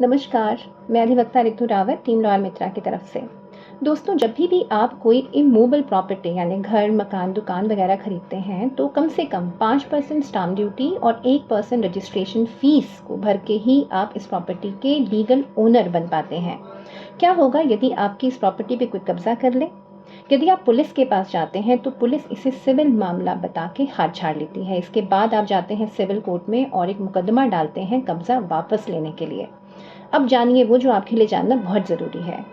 नमस्कार, मैं अधिवक्ता रितु रावत टीम लॉयर मित्रा की तरफ से। दोस्तों, जब भी आप कोई इमूवेबल प्रॉपर्टी यानी घर, मकान, दुकान वगैरह खरीदते हैं तो कम से कम 5% स्टाम्प ड्यूटी और 1% रजिस्ट्रेशन फीस को भर के ही आप इस प्रॉपर्टी के लीगल ओनर बन पाते हैं। क्या होगा यदि आपकी इस प्रॉपर्टी पे कोई कब्जा कर ले? यदि आप पुलिस के पास जाते हैं तो पुलिस इसे सिविल मामला बता के हाथ झाड़ लेती है। इसके बाद आप जाते हैं सिविल कोर्ट में और एक मुकदमा डालते हैं कब्जा वापस लेने के लिए। अब जानिए वो जो आपके लिए जानना बहुत ज़रूरी है।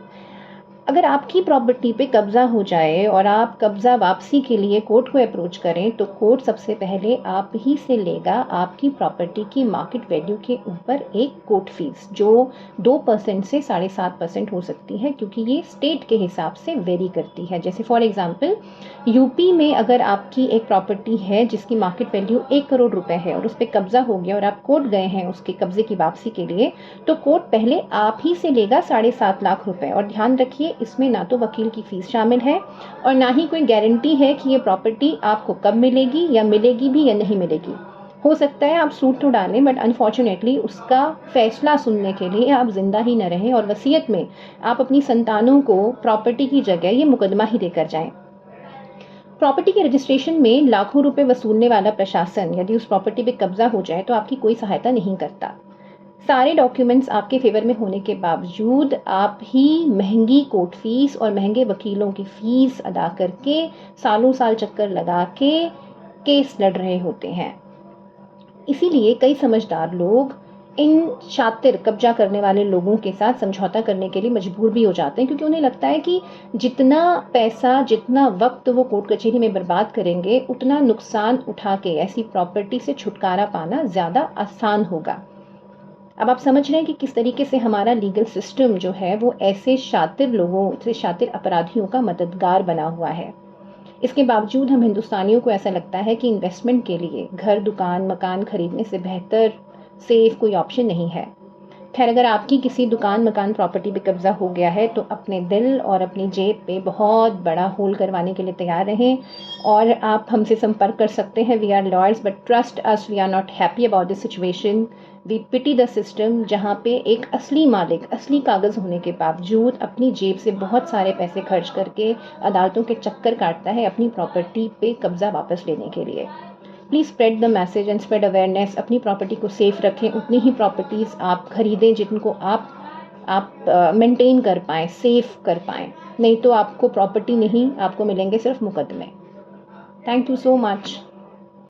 अगर आपकी प्रॉपर्टी पे कब्ज़ा हो जाए और आप कब्ज़ा वापसी के लिए कोर्ट को अप्रोच करें तो कोर्ट सबसे पहले आप ही से लेगा आपकी प्रॉपर्टी की मार्केट वैल्यू के ऊपर एक कोर्ट फीस, जो 2% से 7.5% हो सकती है, क्योंकि ये स्टेट के हिसाब से वेरी करती है। जैसे फॉर एग्जांपल यूपी में अगर आपकी एक प्रॉपर्टी है जिसकी मार्केट वैल्यू 1 करोड़ रुपए है और उस पर कब्ज़ा हो गया और आप कोर्ट गए हैं उसके कब्ज़े की वापसी के लिए, तो कोर्ट पहले आप ही से लेगा 7.5 लाख रुपए। और ध्यान रखिए, इसमें ना तो वकील की फीस शामिल है और ना ही कोई गारंटी है कि ये प्रॉपर्टी आपको कब मिलेगी या मिलेगी भी या नहीं मिलेगी। हो सकता है आप सूट तो डालें, बट अनफॉर्चुनेटली उसका फैसला सुनने के लिए आप जिंदा ही न रहें और वसीयत में आप अपनी संतानों को प्रॉपर्टी की जगह ये मुकदमा ही देकर जाएं। प्रॉपर्टी के रजिस्ट्रेशन में लाखों रुपए वसूलने वाला प्रशासन यदि उस प्रॉपर्टी पे कब्जा हो जाए तो आपकी कोई सहायता नहीं करता। सारे डॉक्यूमेंट्स आपके फेवर में होने के बावजूद आप ही महंगी कोर्ट फीस और महंगे वकीलों की फीस अदा करके सालों साल चक्कर लगा के केस लड़ रहे होते हैं। इसीलिए कई समझदार लोग इन शातिर कब्जा करने वाले लोगों के साथ समझौता करने के लिए मजबूर भी हो जाते हैं, क्योंकि उन्हें लगता है कि जितना पैसा, जितना वक्त वो कोर्ट कचहरी में बर्बाद करेंगे, उतना नुकसान उठा के ऐसी प्रॉपर्टी से छुटकारा पाना ज़्यादा आसान होगा। अब आप समझ रहे हैं कि किस तरीके से हमारा लीगल सिस्टम जो है वो ऐसे शातिर लोगों से, शातिर अपराधियों का मददगार बना हुआ है। इसके बावजूद हम हिंदुस्तानियों को ऐसा लगता है कि इन्वेस्टमेंट के लिए घर, दुकान, मकान खरीदने से बेहतर सेफ कोई ऑप्शन नहीं है। खैर, अगर आपकी किसी दुकान, मकान, प्रॉपर्टी पे कब्जा हो गया है तो अपने दिल और अपनी जेब पे बहुत बड़ा होल करवाने के लिए तैयार रहें और आप हमसे संपर्क कर सकते हैं। We are lawyers, but trust us, we are not happy about this situation. We pity the system, जहाँ पे एक असली मालिक असली कागज़ होने के बावजूद अपनी जेब से बहुत सारे पैसे खर्च करके अदालतों के चक्कर काटता है अपनी प्रॉपर्टी पे कब्जा वापस लेने के लिए। Please spread the message and spread awareness. अपनी प्रॉपर्टी को सेफ रखें, उतनी ही प्रॉपर्टीज़ आप खरीदें जिनको आप मेंटेन कर पाएँ, सेफ कर पाएँ। नहीं तो आपको प्रॉपर्टी नहीं, आपको मिलेंगे सिर्फ मुकदमे। Thank you so much.